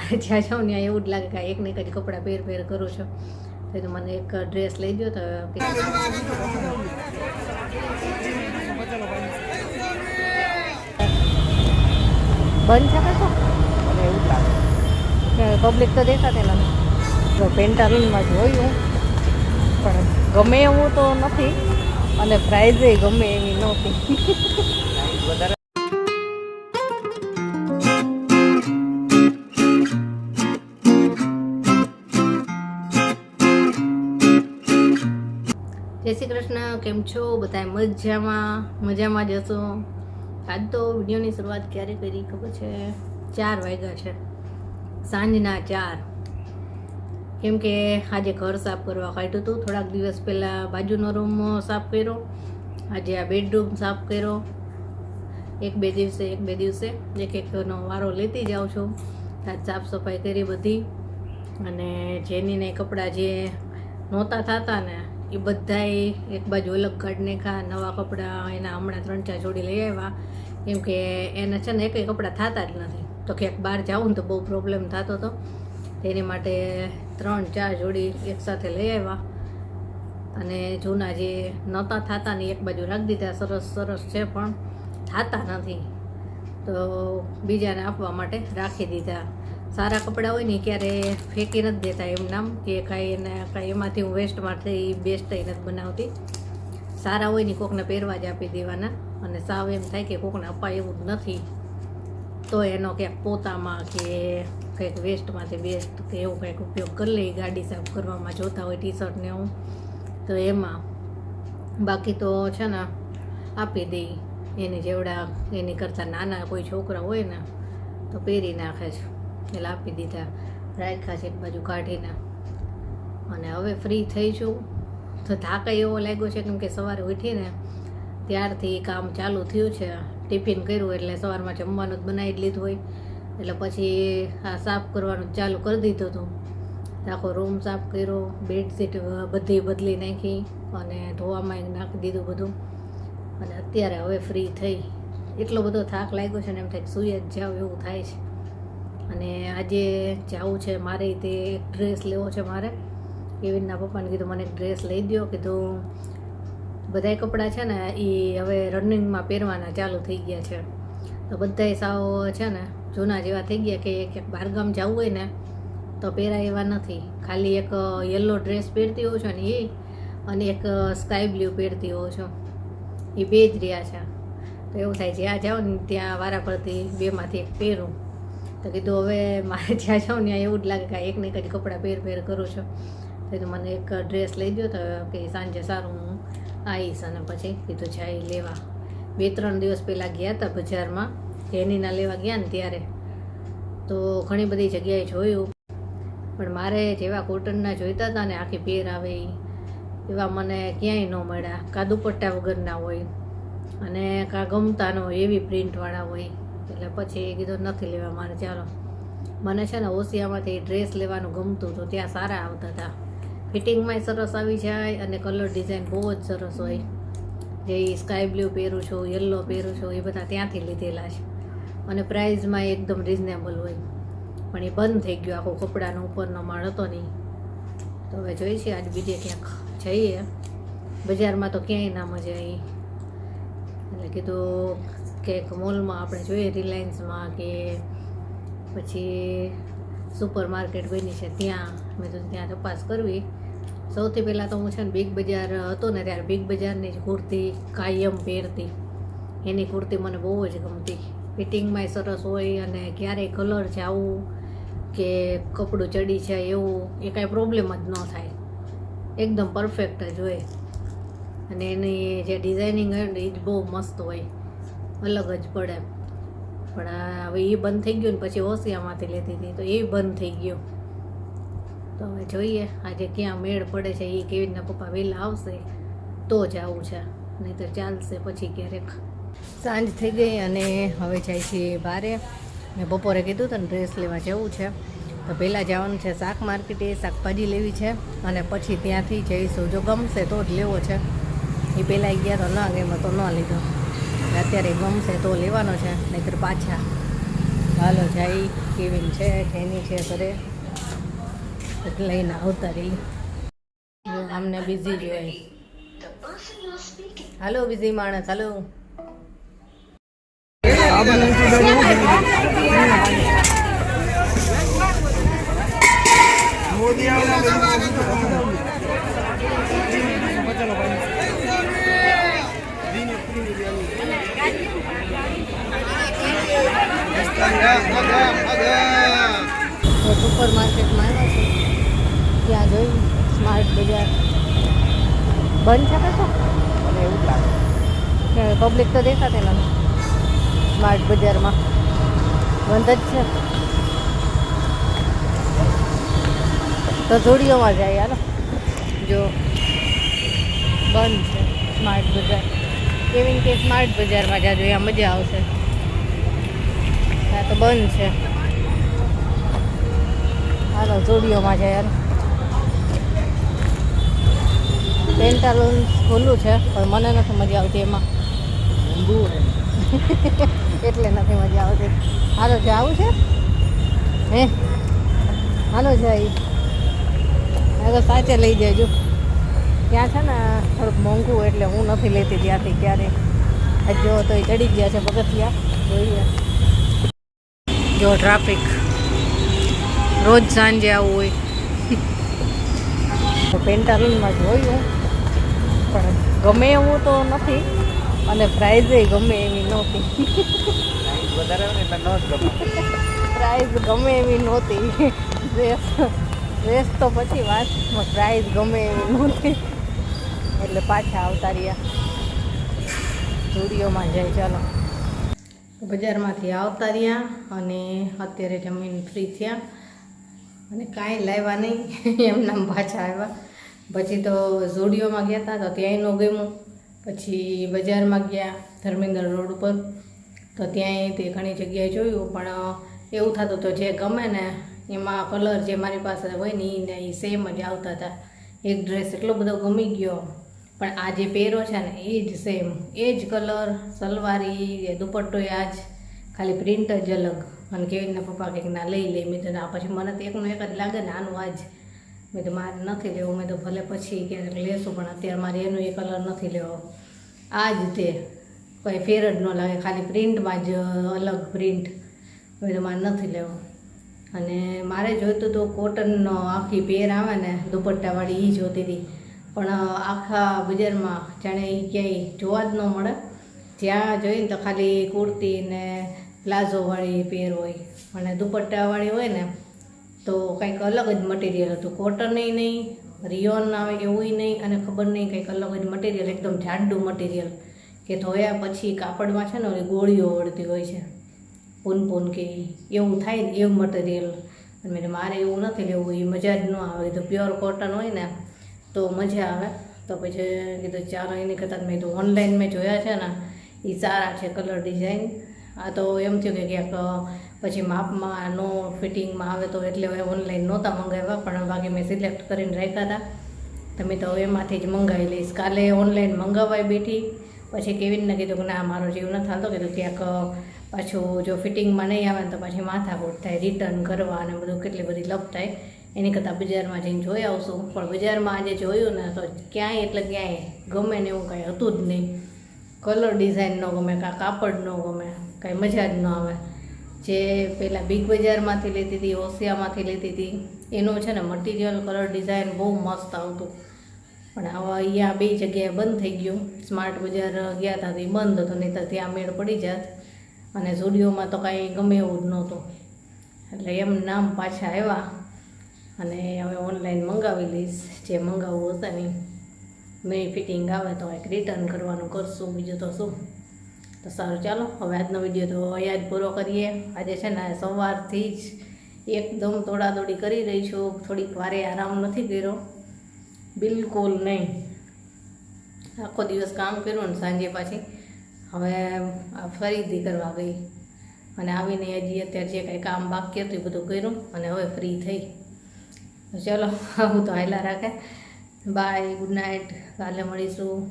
મારે જ્યાં જાઉં ત્યાં એવું જ લાગે કે એક ને એક જ કપડાં પહેર કરું છું. તો મને એક ડ્રેસ લઈ દો તો બંધ છે કશો મને એવું જ લાગે પબ્લિક તો દેખાતી નથી. જો પેન્ટાલૂનમાં જોયું પણ ગમે એવું તો નથી અને પ્રાઇઝે ગમે એવી નહોતી. જય શ્રી કૃષ્ણ, કેમ છો બધા? મજામાં જ હશો. આજ તો વિડીયોની શરૂઆત ક્યારે કરી ખબર છે? 4 વાગ્યા છે, સાંજના 4. કેમ કે આજે ઘર સાફ કરવા કાઢ્યું હતું. થોડાક દિવસ પહેલાં બાજુનો રૂમ સાફ કર્યો, આજે આ બેડરૂમ સાફ કર્યો. એક બે દિવસે એકનો વારો લેતી જાઉં છું. આજ સાફ સફાઈ કરી બધી, અને જેનીને કપડાં જે નહોતા થતા ને એ બધાય એક બાજુ અલગ કાઢી નાખ્યા. નવા કપડાં એના હમણાં 3-4 જોડી લઈ આવ્યા. કેમ કે એને છે ને એકય કપડાં થતા જ નથી. તો ક્યાંક બહાર જાઉં ને તો બહુ પ્રોબ્લેમ થતો હતો. તેની માટે 3-4 જોડી એકસાથે લઈ આવ્યા, અને જૂના જે નહોતા થતા ને એક બાજુ રાખી દીધા. સરસ છે પણ થતા નથી, તો બીજાને આપવા માટે રાખી દીધા. સારા કપડાં હોય ને ક્યારે ફેંકી નથી દેતા એમ નામ, કે કાંઈ એમાંથી હું વેસ્ટમાંથી બેસ્ટ નથી બનાવતી. સારા હોય ને કોકને પહેરવા જ આપી દેવાના, અને સાવ એમ થાય કે કોકને અપાય એવું જ નથી તો એનો ક્યાંક પોતામાં કે કંઈક વેસ્ટમાંથી બેસ્ટ કે એવું કંઈક ઉપયોગ કરી લઈ. ગાડી સાફ કરવામાં જોતા હોય ટી-શર્ટ ને એવું, તો એમાં. બાકી તો છે ને આપી દઈ. એની જેવડા એની કરતાં નાના કોઈ છોકરા હોય ને તો પહેરી નાખે છે, એટલે આપી દીધા. રાખ્યા છે એક બાજુ કાઢીને. અને હવે ફ્રી થઈ છું તો થાક એવો લાગ્યો છે, કેમ કે સવારે ઉઠીને ત્યારથી કામ ચાલુ થયું છે. ટિફિન કર્યું એટલે સવારમાં જમવાનું જ બનાવી જ લીધું હોય, એટલે પછી આ સાફ કરવાનું ચાલુ કરી દીધું હતું. આખો રૂમ સાફ કર્યો, બેડશીટ બધી બદલી નાખી, અને ધોવામાં નાખી દીધું બધું. અને અત્યારે હવે ફ્રી થઈ. એટલો બધો થાક લાગ્યો છે ને એમ થાય કે સૂઈ જ જાવ એવું થાય છે. અને આજે જવું છે મારે, તે એક ડ્રેસ લેવો છે મારે. કેવિનના પપ્પાને કીધું મને એક ડ્રેસ લઈ દો. કીધું બધાય કપડાં છે ને એ હવે રનિંગમાં પહેરવાના ચાલુ થઈ ગયા છે, તો બધાય સાવ છે ને જૂના જેવા થઈ ગયા કે ક્યાંક બહારગામ જવું હોય ને તો પહેરાય એવા નથી. ખાલી એક યલો ડ્રેસ પહેરતી હોઉં છું ને એ, અને એક સ્કાય બ્લુ પહેરતી હોઉં છું, એ બે જ રહ્યા છે. તો એવું થાય જ્યાં જાઉં ને ત્યાં વારા પડતી બેમાંથી એક પહેરું. તો કીધું હવે મારે જ્યાં જાઉં ત્યાં એવું જ લાગે કે એક ને એક જ કપડાં પહેર કરું છું. તો મને એક ડ્રેસ લઈ દો તો કે સાંજે સારું હું આવીશ. અને પછી કીધું જાય લેવા. 2-3 દિવસ પહેલાં ગયા હતા બજારમાં, જેનીના લેવા ગયા ને ત્યારે તો ઘણી બધી જગ્યાએ જોયું, પણ મારે જેવા કોટનના જોઈતા હતા ને આખી પેર આવે એવા મને ક્યાંય ન મળ્યા. કાં દુપટ્ટા વગરના હોય, અને કાં ગમતા ન હોય એવી પ્રિન્ટવાળા હોય. એટલે પછી કીધું નથી લેવા મારે. ચાલો, મને છે ને ઓસિયામાંથી ડ્રેસ લેવાનું ગમતું હતું, ત્યાં સારા આવતા હતા. ફિટિંગમાંય સરસ આવી જાય, અને કલર ડિઝાઇન બહુ જ સરસ હોય. જે સ્કાય બ્લુ પહેરું છું, યલો પહેરું છું, એ બધા ત્યાંથી લીધેલા છે. અને પ્રાઇઝમાં એકદમ રિઝનેબલ હોય. પણ એ બંધ થઈ ગયું, આખો કપડાનો ઉપરનો માળ હતો નહીં. તો હવે જોઈ છે આજ બીજે ક્યાંક જઈએ. બજારમાં તો ક્યાંય ના મજા આવી. એટલે કીધું કે મોલમાં આપણે જોઈએ, રિલાયન્સમાં કે પછી સુપર માર્કેટ બની છે ત્યાં. મેં તો ત્યાં તપાસ કરવી. સૌથી પહેલાં તો હું છે ને બિગ બજાર હતો ને ત્યારે બિગ બજારની જ કુર્તી કાયમ પહેરતી. એની કુર્તી મને બહુ જ ગમતી. ફિટિંગમાંય સરસ હોય, અને ક્યારેય કલર જાવું કે કપડું ચડી જાય એવું એ કાંઈ પ્રોબ્લેમ જ ન થાય. એકદમ પરફેક્ટ જ હોય. અને એની જે ડિઝાઇનિંગ હોય ને એ જ બહુ મસ્ત હોય, અલગ જ પડે. પણ હવે એ બંધ થઈ ગયું ને પછી ઓસિયામાંથી લેતી હતી તો એ બંધ થઈ ગયું. તો હવે જોઈએ આજે ક્યાં મેળ પડે છે. એ કેવીના પપ્પા વહેલા આવશે તો જ આવું છે, નહીં તો ચાલશે પછી ક્યારેક. સાંજ થઈ ગઈ અને હવે જાય છે બારે. મેં બપોરે કીધું હતું ને ડ્રેસ લેવા જવું છે, તો પહેલાં જવાનું છે શાક માર્કેટે, શાકભાજી લેવી છે, અને પછી ત્યાંથી જઈશું. જો ગમશે તો જ લેવો છે. એ પહેલાં ગયા તો ન ગમે તો ન લીધો. અત્યારે ગમશે તો લેવાનો છે, નહીંતર પાછા. હાલો જાય કેવિન છે જેની છે ઘરે એટલે લઈને આવતા રહી આમને બિઝી જોઈએ. હાલો બિઝી માણસ હાલો. સુપર માર્કેટમાં આવ્યા છે ત્યાં જોઈ સ્માર્ટ બજાર બંધ છે કે શું મને એવું લાગે પબ્લિક તો દેખાતી નથી સ્માર્ટ બજારમાં બંધ જ છે તો જોડીઓમાં જાય હાલો જો બંધ છે સ્માર્ટ બજાર કેવી કે સ્માર્ટ બજારમાં જાજો અહીંયા મજા આવશે તો બંધ છે હાલો જોડીઓમાં જાય યાર પેન્ટાલૂન્સ ખુલ્લું છે પણ મને નથી મજા આવતી એમાં એટલે નથી મજા આવતી. હાલો છે આવું છે હે હાલો જાય તો સાચે લઈ જજો ત્યાં છે ને થોડુંક મોંઘું એટલે હું નથી લેતી ત્યાંથી ક્યારે જો તો એ ચડી ગયા છે પગથિયા જોઈએ જો ટ્રાફિક રોજ સાંજે આવું હોય પેન્ટાલૂનમાં જોયું પણ ગમે એવું તો નથી અને પ્રાઇઝે ગમે એવી નહોતી પ્રાઇઝ ગમે એવી નહોતી ડ્રેસ તો પછી વાત પ્રાઇઝ ગમે એવી નહોતી એટલે પાછા આવતા રહ્યા સ્ટુડિયોમાં જાય. ચાલો બજારમાંથી આવતા રહ્યા અને અત્યારે જમીન ફ્રી થયા અને કાંઈ લાવ્યા નહીં એમનામ પાછા આવ્યા. પછી તો ઝુડિયોમાં ગયા હતા તો ત્યાંય ન ગમ્યું. પછી બજારમાં ગયા ધર્મેન્દ્ર રોડ ઉપર તો ત્યાંય તે ઘણી જગ્યાએ જોયું પણ એવું થતું હતું જે ગમે ને એમાં કલર જે મારી પાસે હોય ને એ સેમ જ આવતા હતા. એક ડ્રેસ એટલો બધો ગમી ગયો પણ આ જે પહેરો છે ને એ જ સેમ એ જ કલર સલવારી દુપટ્ટો આ જ ખાલી પ્રિન્ટ જ અલગ. અને કેવીના પપ્પા કંઈક ના લઈ લે મેં તો ના પછી મને તો એકનું એક જ લાગે ને આનું આ જ મેં તો મારે નથી લેવું મેં તો ભલે પછી ક્યારેક લેશું પણ અત્યારે મારે એનો એ કલર નથી લેવો આ જ તે કંઈ ફેર જ ન લાગે ખાલી પ્રિન્ટમાં જ અલગ પ્રિન્ટ મેં તો મારે નથી લેવો. અને મારે જોઈતું તો કોટનનો આખી પેર આવે ને દુપટ્ટાવાળી એ જોતી હતી પણ આખા બજારમાં જાણે એ ક્યાંય જોવા જ ન મળે. જ્યાં જોઈને તો ખાલી કુર્તી ને પ્લાઝોવાળી પેર હોય અને દુપટ્ટાવાળી હોય ને તો કંઈક અલગ જ મટીરિયલ હતું. કોટનય નહીં રિયોન આવે એવું નહીં અને ખબર નહીં કંઈક અલગ જ મટીરિયલ એકદમ જાડું મટીરિયલ કે ધોયા પછી કાપડમાં છે ને ઓલી ગોળીઓ વળતી હોય છે પૂન કે એવું થાય ને એવું મટીરિયલ. અને મારે એવું નથી લેવું એ મજા જ ન આવે. તો પ્યોર કોટન હોય ને તો મજા આવે. તો પછી કીધું ચાલો એની કરતાં મેં તો ઓનલાઈન મેં જોયા છે ને એ સારા છે કલર ડિઝાઇન. આ તો એમ થયું કે ક્યાંક પછી માપમાં નો ફિટિંગમાં આવે તો એટલે હવે ઓનલાઈન નહોતા મંગાવ્યા પણ બાકી મેં સિલેક્ટ કરીને રાખ્યા હતા. તમે તો એમાંથી જ મંગાવી લઈશ. કાલે ઓનલાઈન મંગાવાય બેઠી પછી કેવીનને કીધું કે ના મારો જીવ નથી હાલતો કીધું ક્યાંક પાછું જો ફિટિંગમાં નહીં આવે ને તો પછી માથાકૂટ થાય રિટર્ન કરવા અને બધું કેટલી બધી લપ થાય એની કરતાં બજારમાં જઈને જોઈ આવશું. પણ બજારમાં આજે જોયું ને તો ક્યાંય એટલે ક્યાંય ગમે ને એવું કાંઈ હતું જ નહીં. કલર ડિઝાઇન ન ગમે કાં કાપડ ન ગમે કાંઈ મજા જ ન આવે. જે પહેલાં બિગ બજારમાંથી લેતી હતી ઓસિયામાંથી લેતી હતી એનું છે ને મટીરિયલ કલર ડિઝાઇન બહુ મસ્ત આવતું પણ હવે અહીંયા બે જગ્યાએ બંધ થઈ ગયું. સ્માર્ટ બજાર ગયા હતા તો એ બંધ હતું નહીં તો ત્યાં મેળ પડી જાત અને ઝુડિયોમાં તો કાંઈ ગમે એવું જ નહોતું એટલે એમ નામ પાછા આવ્યા અને હવે ઓનલાઈન મંગાવી લઈશ જે મંગાવવું હશે ને નહીં ફિટિંગ આવે તો એક રિટર્ન કરવાનું કરશું બીજું તો શું. તો સારું ચાલો હવે આજનો વિડીયો તો અહીંયા જ પૂરો કરીએ. આજે છે ને સવારથી જ એકદમ દોડાદોડી કરી રહી છું. થોડીક વારે આરામ નથી કર્યો બિલકુલ નહીં. આખો દિવસ કામ કર્યું ને સાંજે પાછી હવે ફરીથી કરવા ગઈ અને આવીને હજી અત્યારે જે કંઈ કામ બાકી હતું એ બધું કર્યું અને હવે ફ્રી થઈ. ચલો હું તો હાયલા રાખે. બાય ગુડ નાઇટ કાલે મળીશું.